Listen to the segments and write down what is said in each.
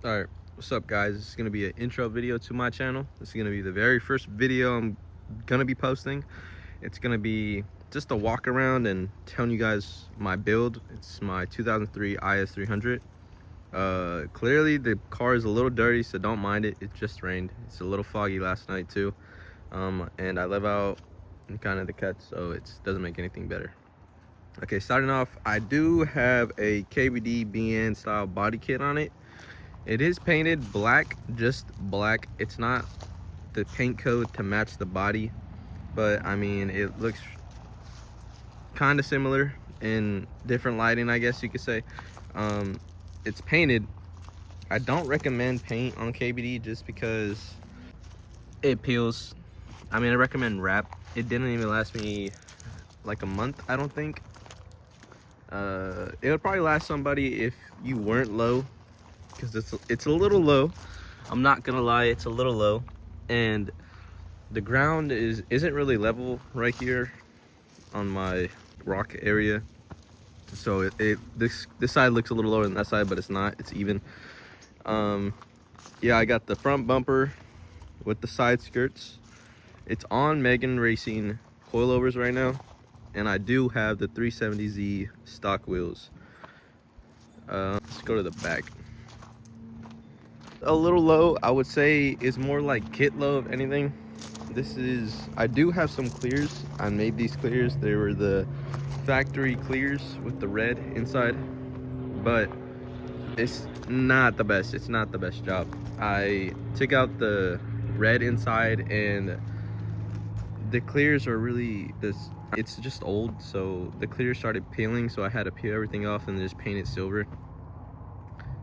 All right, what's up guys? This is gonna be an intro video to my channel. This is gonna be the very first video I'm gonna be posting. It's gonna be just a walk around and telling you guys my build. It's my 2003 IS300. Clearly the car is a little dirty, so don't mind it. It just rained. It's a little foggy last night too. And I live out in kind of the cuts, so it doesn't make anything better. Okay, starting off, I do have a KBD BN style body kit on it. It is painted black, just black. It's not the paint code to match the body, but I mean, it looks kind of similar in different lighting, I guess you could say. It's painted. I don't recommend paint on KBD just because it peels. I mean, I recommend wrap. It didn't even last me like a month, I don't think. It would probably last somebody if you weren't low, because it's a little low. I'm not gonna lie, it's a little low, and the ground isn't really level right here on my rock area. So this side looks a little lower than that side, but it's not. It's even. Yeah, I got the front bumper with the side skirts. It's on Megan Racing coilovers right now, and I do have the 370Z stock wheels. Let's go to the back. A little low, I would say, is more like kit low if anything. I do have some clears. I made these clears. They were the factory clears with the red inside, but it's not the best. It's not the best job. I took out the red inside, and the clears are really it's just old, so the clears started peeling, so I had to peel everything off and just paint it silver.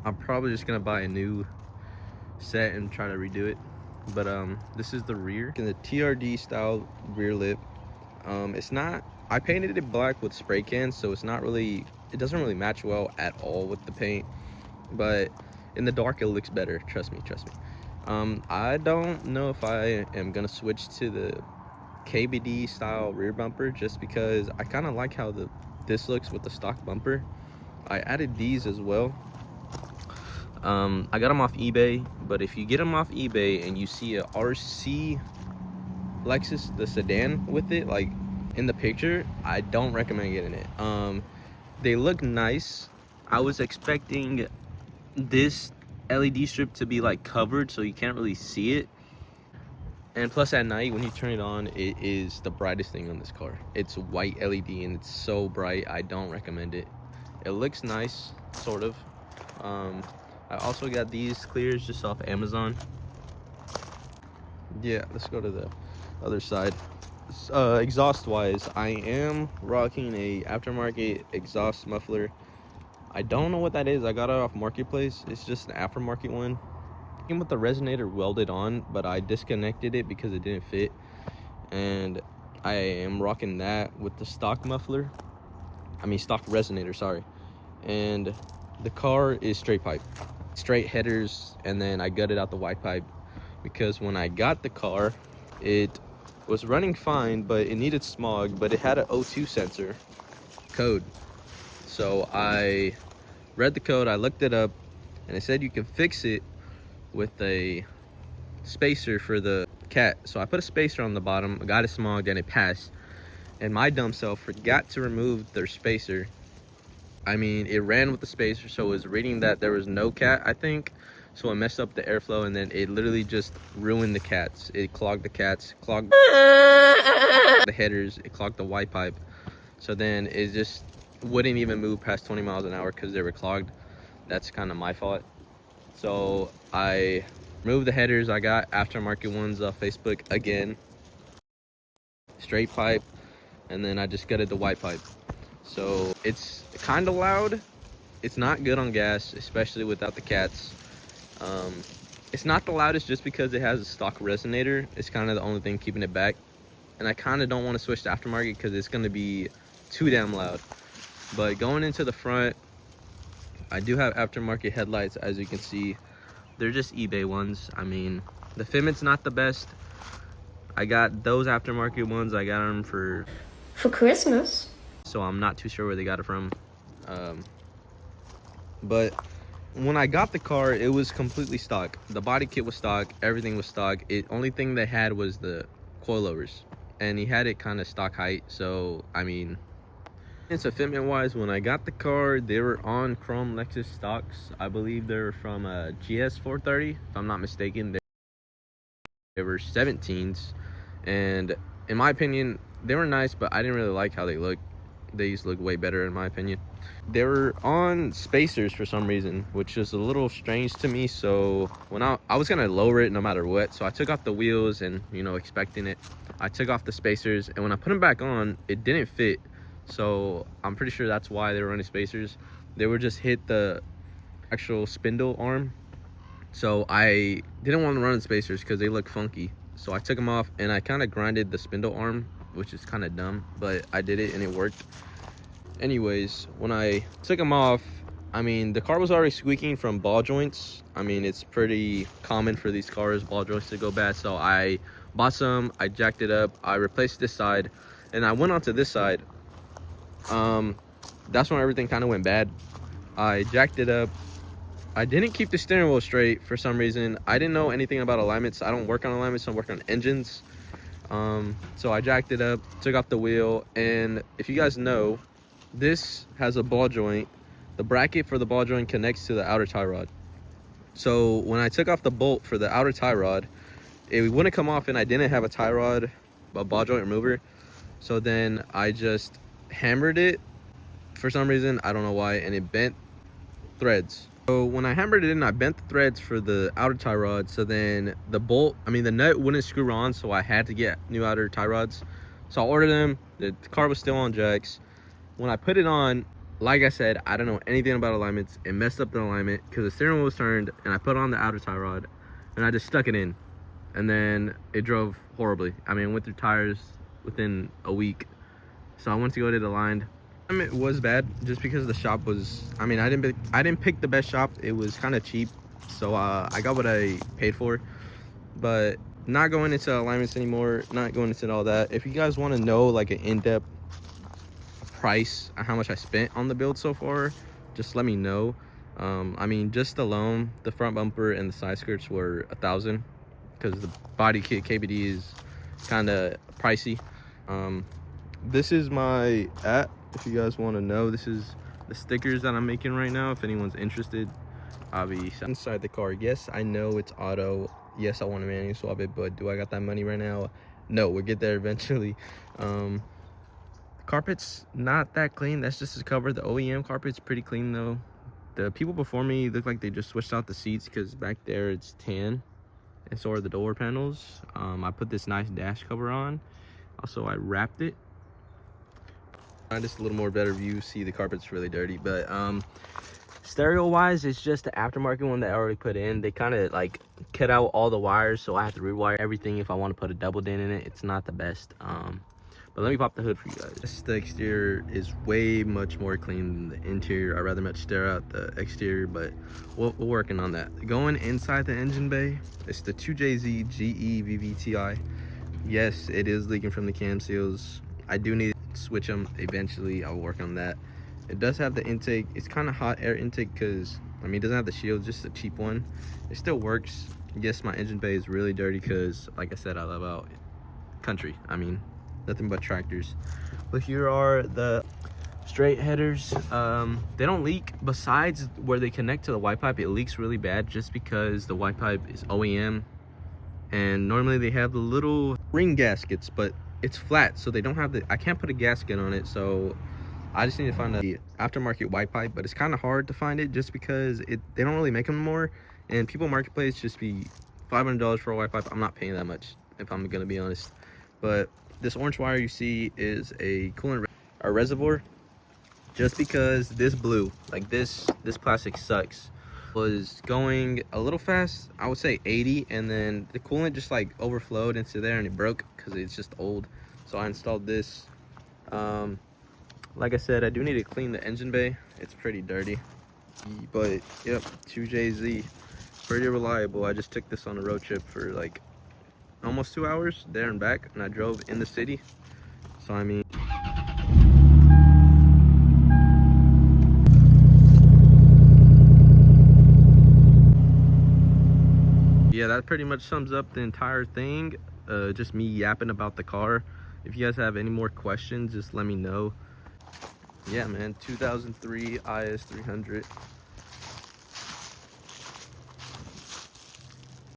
I'm probably just gonna buy a new set and try to redo it. But this is the rear in the TRD style rear lip. It's not, I painted it black with spray cans, so it doesn't really match well at all with the paint, but in the dark it looks better. Trust me. I don't know if I am gonna switch to the KBD style rear bumper, just because I kind of like how this looks with the stock bumper. I added these as well. I got them off eBay, but if you get them off eBay and you see a RC Lexus, the sedan with it, like in the picture, I don't recommend getting it. They look nice. I was expecting this LED strip to be like covered so you can't really see it. And plus at night when you turn it on, it is the brightest thing on this car. It's white LED and it's so bright, I don't recommend it. It looks nice, sort of. I also got these clears just off Amazon. Yeah, let's go to the other side. Exhaust wise, I am rocking a aftermarket exhaust muffler. I don't know what that is. I got it off Marketplace. It's just an aftermarket one. It came with the resonator welded on, but I disconnected it because it didn't fit. And I am rocking that with the stock muffler. I mean stock resonator, sorry. And the car is straight pipe. Straight headers, and then I gutted out the white pipe because when I got the car, it was running fine, but it needed smog, but it had an O2 sensor code. So I read the code, I looked it up, and it said you can fix it with a spacer for the cat. So I put a spacer on the bottom, got it smogged, and it passed. And my dumb self forgot to remove their spacer. I mean, it ran with the spacer, so it was reading that there was no cat, I think. So it messed up the airflow, and then it literally just ruined the cats. It clogged the cats, clogged the headers, it clogged the white pipe. So then it just wouldn't even move past 20 miles an hour because they were clogged. That's kind of my fault. So I removed the headers. I got aftermarket ones off Facebook again. Straight pipe, and then I just gutted the white pipe. So it's kind of loud. It's not good on gas, especially without the cats. It's not the loudest just because it has a stock resonator. It's kind of the only thing keeping it back. And I kind of don't want to switch to aftermarket because it's going to be too damn loud. But going into the front, I do have aftermarket headlights, as you can see. They're just eBay ones. I mean, the Fimit's not the best. I got those aftermarket ones. I got them for Christmas. So I'm not too sure where they got it from. But when I got the car, it was completely stock. The body kit was stock, everything was stock. It only thing they had was the coilovers, and he had it kind of stock height. So I mean, it's a fitment wise. When I got the car, they were on chrome Lexus stocks. I believe they were from a GS430, if I'm not mistaken. They were 17s, and in my opinion, they were nice, but I didn't really like how they looked. They used to look way better in my opinion. They were on spacers for some reason, which is a little strange to me. So when I was gonna lower it no matter what, so I took off the wheels and, you know, expecting it, I took off the spacers, and when I put them back on, it didn't fit. So I'm pretty sure that's why they were running spacers. They would just hit the actual spindle arm. So I didn't want to run the spacers because they look funky. So I took them off and I kind of grinded the spindle arm, which is kind of dumb, but I did it and it worked. Anyways, when I took them off, I mean, the car was already squeaking from ball joints. I mean, it's pretty common for these cars, ball joints to go bad. So I bought some, I jacked it up, I replaced this side, and I went onto this side. That's when everything kind of went bad. I jacked it up. I didn't keep the steering wheel straight for some reason. I didn't know anything about alignments. I don't work on alignments, I work on engines. So I jacked it up, took off the wheel, and if you guys know, this has a ball joint. The bracket for the ball joint connects to the outer tie rod. So when I took off the bolt for the outer tie rod, it wouldn't come off, and I didn't have a tie rod, a ball joint remover. So then I just hammered it for some reason, I don't know why, and it bent threads. So when I hammered it in, I bent the threads for the outer tie rod. So then the nut wouldn't screw on, so I had to get new outer tie rods. So I ordered them. The car was still on jacks. When I put it on, like I said, I don't know anything about alignments. It messed up the alignment because the steering wheel was turned, and I put on the outer tie rod, and I just stuck it in, and then it drove horribly. I mean, I went through tires within a week. So I went to go get it aligned. It was bad just because the shop was, I mean, I didn't pick the best shop. It was kind of cheap, so I got what I paid for. But not going into alignments anymore, not going into all that. If you guys want to know like an in-depth price on how much I spent on the build so far, just let me know. I mean, just alone the front bumper and the side skirts were $1,000 because the body kit KBD is kind of pricey. This is my if you guys want to know. This is the stickers that I'm making right now. If anyone's interested, I'll be inside the car. Yes, I know it's auto. Yes, I want to manual swap it, but do I got that money right now? No, we'll get there eventually. The carpet's not that clean. That's just to cover. The OEM carpet's pretty clean though. The people before me look like they just switched out the seats because back there it's tan, and so are the door panels. I put this nice dash cover on. Also, I wrapped it. Just a little more better view. See, the carpet's really dirty, but stereo wise, it's just the aftermarket one that I already put in. They kind of like cut out all the wires, so I have to rewire everything if I want to put a double din in it. It's not the best. But let me pop the hood for you guys. The exterior is way much more clean than the interior. I'd rather much stare out the exterior, but we're working on that. Going inside the engine bay, it's the 2JZ GE VVTi. Yes, it is leaking from the cam seals. I do need to switch them eventually. I'll work on that. It does have the intake. It's kind of hot air intake because, I mean, it doesn't have the shield, just a cheap one. It still works. Yes, my engine bay is really dirty because, like I said, I live out country. I mean, nothing but tractors. But here are the straight headers. They don't leak. Besides where they connect to the white pipe, it leaks really bad just because the white pipe is OEM, and normally they have the little ring gaskets, but it's flat, so they don't have the, I can't put a gasket on it, so I just need to find a aftermarket white pipe. But it's kind of hard to find it just because they don't really make them anymore, and people marketplace just be $500 for a white pipe. I'm not paying that much, if I'm gonna be honest. But this orange wire you see is a coolant reservoir. Just because this blew, like this plastic sucks. Was going a little fast, I would say 80, and then the coolant just like overflowed into there and it broke because it's just old. So I installed this. Like I said, I do need to clean the engine bay. It's pretty dirty, but yep, 2JZ, pretty reliable. I just took this on a road trip for like almost 2 hours there and back, and I drove in the city. So I mean, yeah, that pretty much sums up the entire thing. Just me yapping about the car. If you guys have any more questions, just let me know. Yeah, man, 2003 IS300.